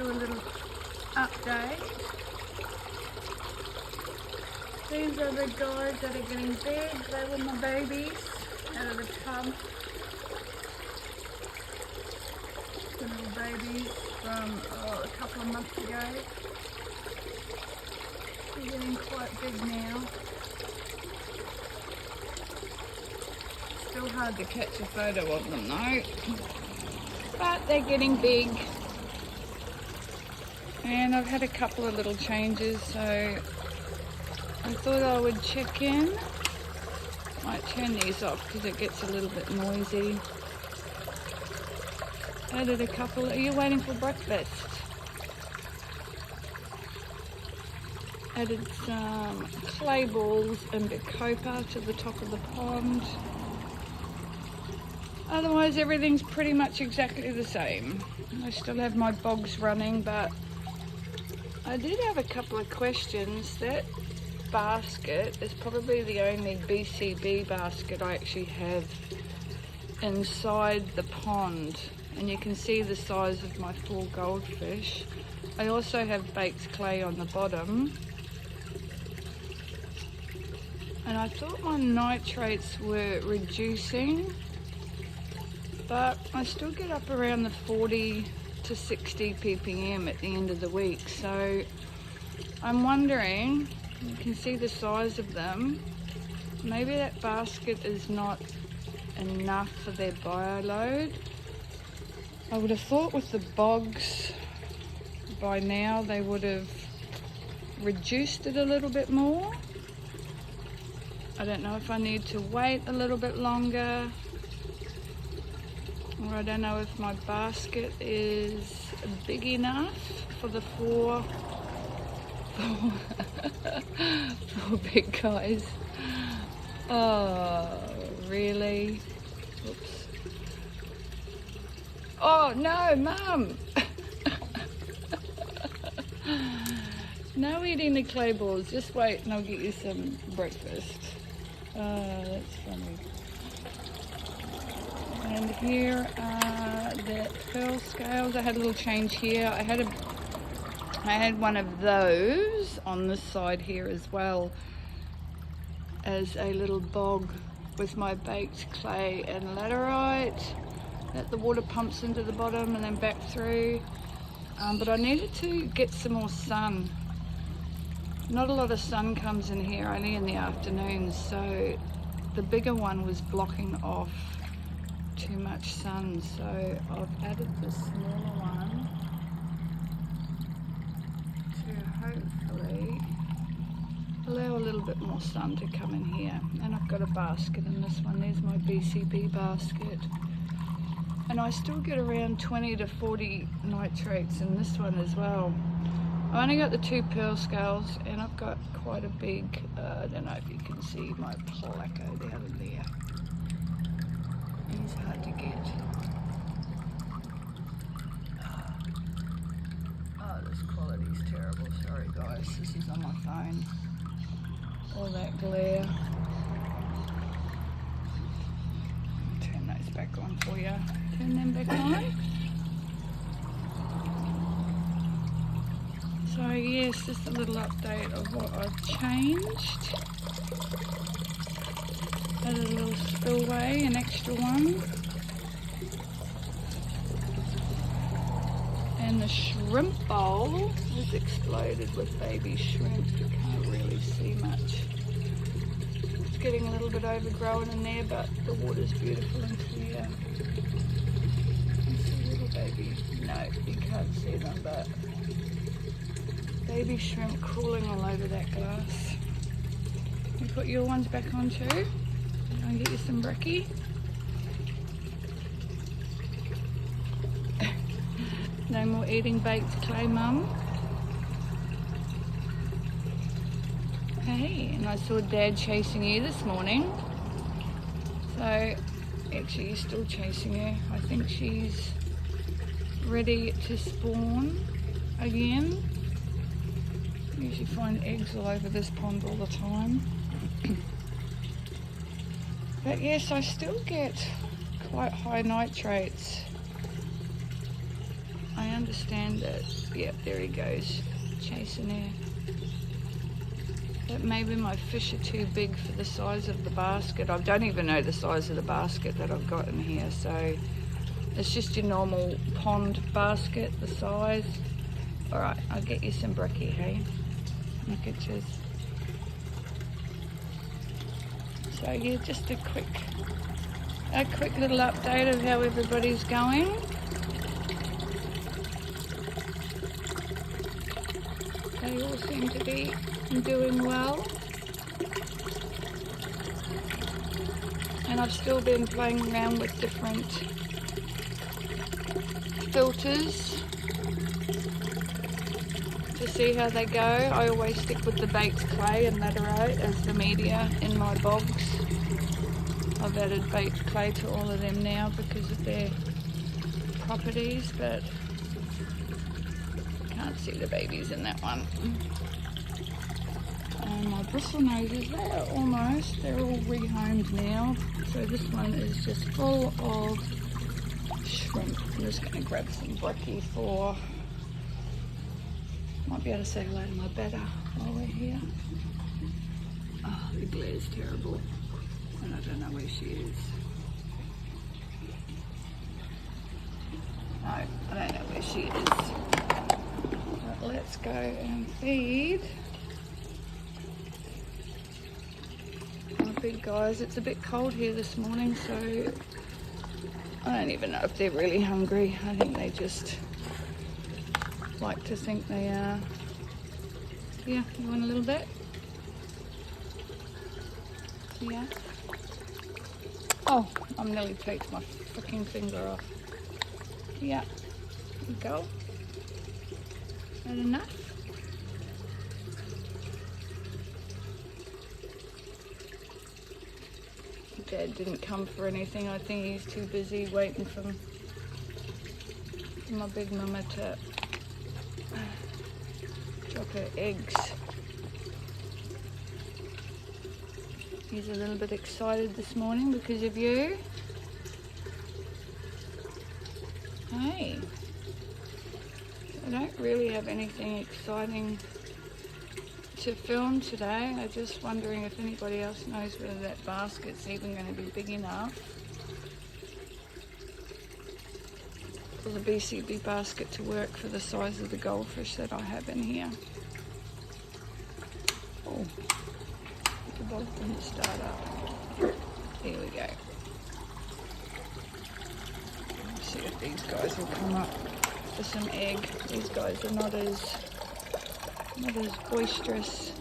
do a little update. These are the guys that are getting big. They were my babies out of the tub. The little babies from a couple of months ago. They're getting quite big now. Still hard to catch a photo of them though. But they're getting big. And I've had a couple of little changes, so I thought I would check in. Might turn these off because it gets a little bit noisy. Added a couple. Are you waiting for breakfast? Added some clay balls and bacopa to the top of the pond. Otherwise everything's pretty much exactly the same. I still have my bogs running, but I did have a couple of questions. That basket is probably the only BCB basket I actually have inside the pond, and you can see the size of my 4 goldfish. I also have baked clay on the bottom, and I thought my nitrates were reducing, but I still get up around the 40 to 60 ppm at the end of the week. So I'm wondering, you can see the size of them, maybe that basket is not enough for their bio load. I would have thought with the bogs by now they would have reduced it a little bit more. I don't know if I need to wait a little bit longer, or I don't know if my basket is big enough for the four big guys. Oh, really? Oops. Oh, no, Mum! No eating the clay balls. Just wait and I'll get you some breakfast. That's funny. And here are the pearl scales. I had a little change here. I had one of those on this side here as well as a little bog with my baked clay and laterite that the water pumps into the bottom and then back through. But I needed to get some more sun. Not a lot of sun comes in here, only in the afternoons, so the bigger one was blocking off too much sun, so I've added the smaller one to hopefully allow a little bit more sun to come in here. And I've got a basket in this one. There's my BCB basket, and I still get around 20 to 40 nitrates in this one as well. I only got the 2 pearl scales, and I've got quite a big, I don't know if you can see my placo down there. He's hard to get. Oh, this quality's terrible. Sorry guys, this is on my phone. All that glare. Turn those back on for you. Turn them back on. So yes, just a little update of what I've changed. Added a little spillway, an extra one. And the shrimp bowl has exploded with baby shrimp. You can't really see much. It's getting a little bit overgrown in there, but the water's beautiful and clear. It's a little baby. No, you can't see them, but baby shrimp crawling all over that glass. You put your ones back on too. I'll get you some brekkie. No more eating baked clay, Mum. Hey, and I saw Dad chasing you this morning. So, actually he's still chasing her. I think she's ready to spawn again. I usually find eggs all over this pond all the time. But yes, I still get quite high nitrates. I understand that. Yep, there he goes, chasing air. That maybe my fish are too big for the size of the basket. I don't even know the size of the basket that I've got in here, so it's just your normal pond basket, the size. All right, I'll get you some brekkie, hey? Look at this. So yeah, just a quick little update of how everybody's going. They all seem to be doing well. And I've still been playing around with different filters to see how they go. I always stick with the baked clay and laterite as the media in my bogs. I've added baked clay to all of them now because of their properties, but can't see the babies in that one. And my bristle noses, they're all rehomed now. So this one is just full of shrimp. I'm just going to grab some brekkie for, might be able to say hello to my betta while we're here. Oh, the glare's terrible. And I don't know where she is. No, I don't know where she is. But let's go and feed our big guys. It's a bit cold here this morning, so I don't even know if they're really hungry. I think they just like to think they are. Yeah, you want a little bit? Yeah. Oh, I'm nearly taked my freaking finger off. Yeah, there you go. Is that enough? Dad didn't come for anything. I think he's too busy waiting for my big mama to drop her eggs. He's a little bit excited this morning because of you. Hey, I don't really have anything exciting to film today. I'm just wondering if anybody else knows whether that basket's even going to be big enough for the BCB basket to work for the size of the goldfish that I have in here. Oh. The bog didn't start up. There we go. Let's see if these guys will come up for some egg. These guys are not as boisterous.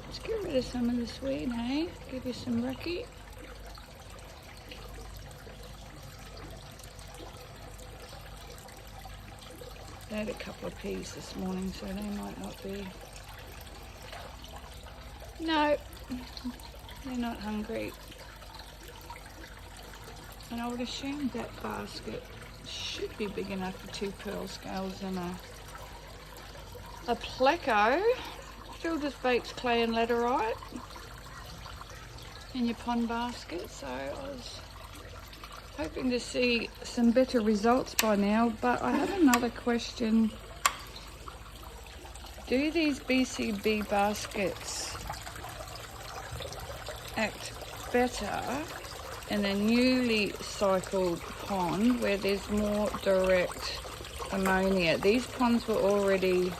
Let's get rid of some of this weed, hey? Give you some brekkie. They had a couple of peas this morning, so they might not be. No, they're not hungry. And I would assume that basket should be big enough for 2 pearl scales and a pleco filled with baked clay and laterite in your pond basket. So I was hoping to see some better results by now, but I have another question. Do these BCB baskets act better in a newly cycled pond where there's more direct ammonia? These ponds were already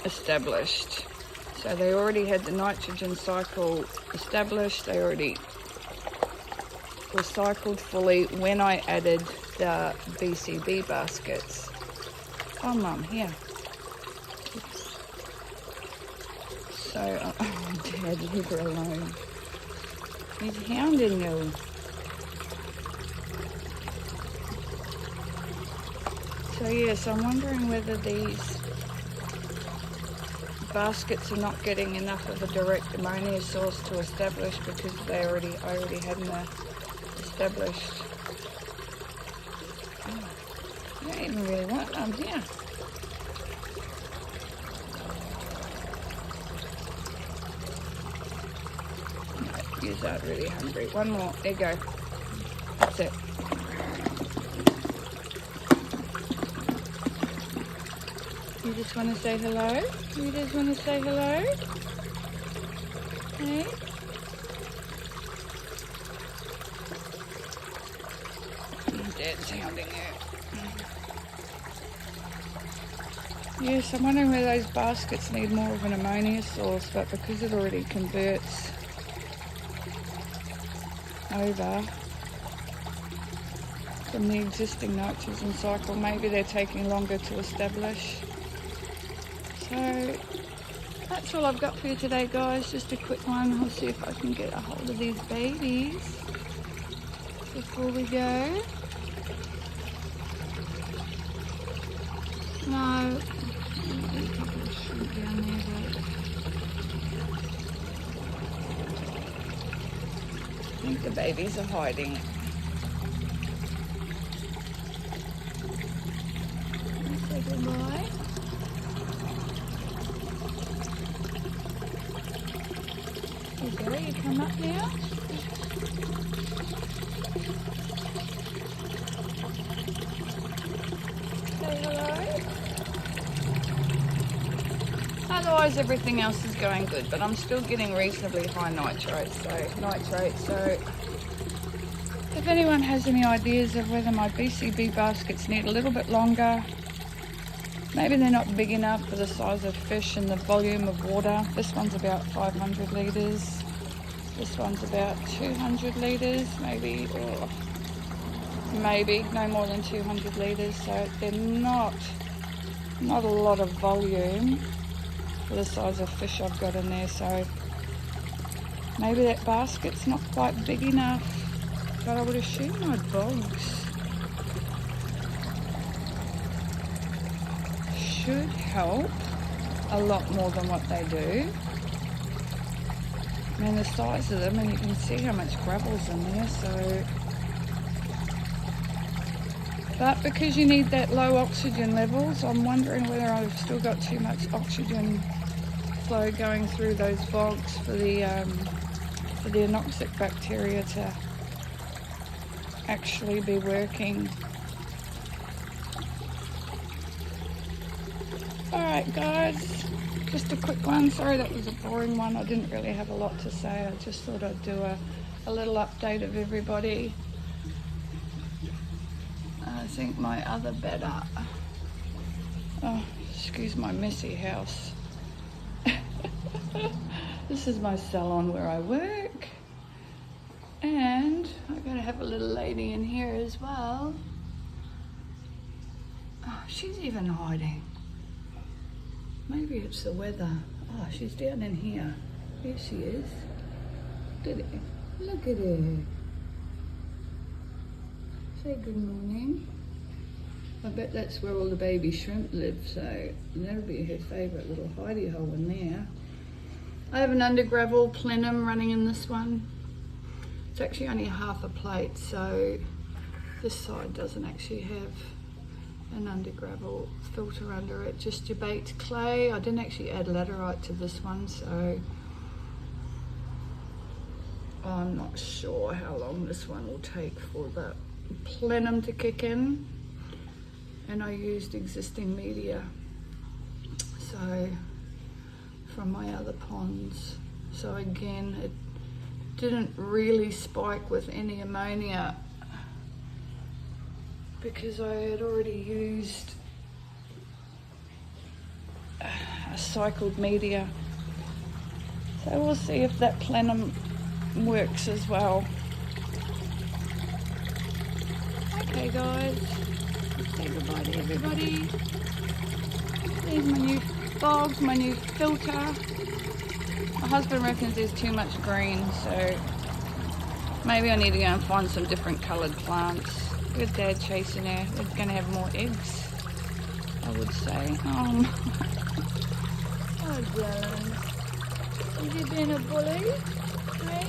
established, so they already had the nitrogen cycle established. They already were cycled fully when I added the BCB baskets. Oh, Mum, here. Oops. So, Dad, leave her alone. He's hounding you. So yes, I'm wondering whether these baskets are not getting enough of a direct ammonia source to establish because I already had them established. Oh, I don't even really want them here. No, you aren't really hungry. One more. There you go. That's it. You just want to say hello? You just want to say hello? Hey? Dead sounding it. Yes, I'm wondering whether those baskets need more of an ammonia source, but because it already converts over from the existing nitrogen cycle, maybe they're taking longer to establish. So that's all I've got for you today, guys. Just a quick one. I'll see if I can get a hold of these babies before we go. No, there's a couple of shrimp down there, but I think the babies are hiding. Say goodbye. There you go, you come up now. Say hello. Otherwise everything else is going good, but I'm still getting reasonably high nitrates, so if anyone has any ideas of whether my BCB baskets need a little bit longer, maybe they're not big enough for the size of fish and the volume of water. This one's about 500 litres. This one's about 200 litres, maybe, or maybe no more than 200 litres. So they're not a lot of volume for the size of fish I've got in there. So maybe that basket's not quite big enough, but I would assume my bogs should help a lot more than what they do. I mean, the size of them, and you can see how much gravel's in there, so. But because you need that low oxygen levels, I'm wondering whether I've still got too much oxygen flow going through those bogs for the anoxic bacteria to actually be working. Alright guys, just a quick one. Sorry that was a boring one. I didn't really have a lot to say. I just thought I'd do a little update of everybody. I think my other bedder, oh, excuse my messy house. This is my salon where I work. And I'm going to have a little lady in here as well. Oh, she's even hiding. Maybe it's the weather. Oh, she's down in here. Here she is. Look at her. Say good morning. I bet that's where all the baby shrimp live, so that'll be her favourite little hidey hole in there. I have an under gravel plenum running in this one. It's actually only half a plate, so this side doesn't actually have an under gravel filter under it, just your baked clay. I didn't actually add laterite to this one, so I'm not sure how long this one will take for the plenum to kick in. And I used existing media, so from my other ponds. So again, it didn't really spike with any ammonia because I had already used a cycled media. So we'll see if that plenum works as well. Okay guys, say goodbye to everybody. There's my new bogs, my new filter. My husband reckons there's too much green, so maybe I need to go and find some different coloured plants. With Dad chasing her, we're going to have more eggs, I would say. Oh, darling. Has he been a bully? Hey?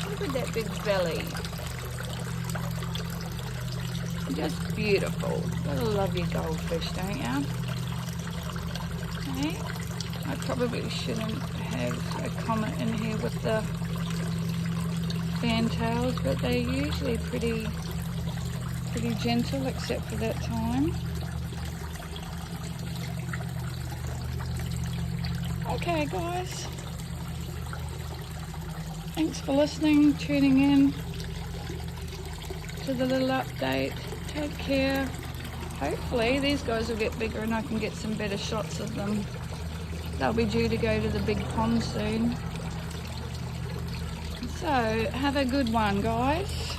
Look at that big belly. Just beautiful. Gotta love your goldfish, don't ya? Hey? I probably shouldn't have a comet in here with the fantails, but they're usually pretty pretty gentle except for that time. Okay guys, thanks for listening, tuning in to the little update. Take care. Hopefully these guys will get bigger and I can get some better shots of them. They'll be due to go to the big pond soon. So have a good one guys.